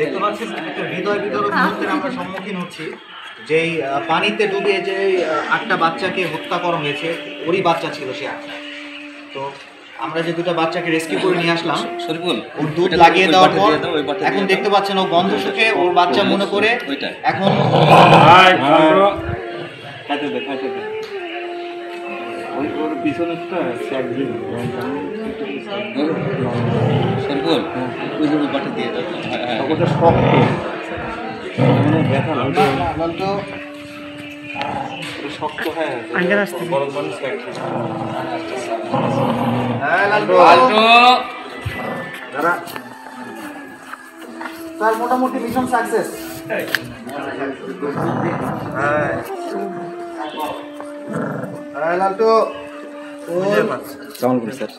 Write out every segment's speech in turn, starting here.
দেখতে পাচ্ছেন একটা হৃদয় বিদারক মুহূর্তের আমরা সম্মুখীন হচ্ছি। যেই পানিতে ডুবিয়ে যে 8টা বাচ্চাকে হত্যা করা হয়েছে, ওরই বাচ্চা ছিল সে 8টা। তো আমরা যে 2টা বাচ্চাকে রেস্কিউ করে নিয়ে আসলাম, ওর দুধ লাগিয়ে দেওয়ার পর এখন দেখতে পাচ্ছেন ও গন্ধ শুকে ওর বাচ্চা মনে করে এখন পিছনেরটা শক্ত হ্যাঁ বড় মানুষ স্যার মোটামুটি মিশন সাকসেস। লালটু কেমন করি স্যার?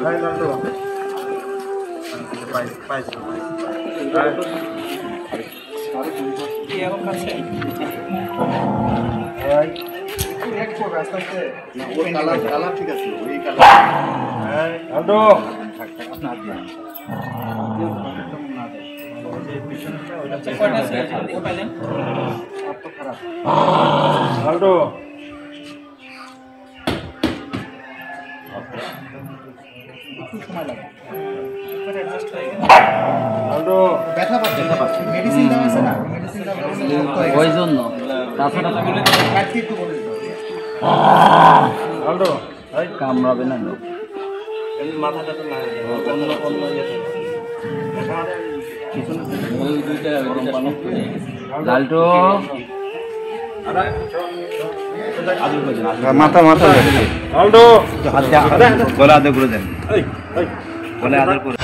লালটু ঠিক আছে ওই ব্যথা পাচ্ছে মেডিসিন দেওয়া আছে না, মেডিসিন দেওয়া ওই জন্য কামড়াবে না মাথাটা তো লালটু মাথা মাথা লালটু হাত গলা আদর করে দেন, বলে আদর করে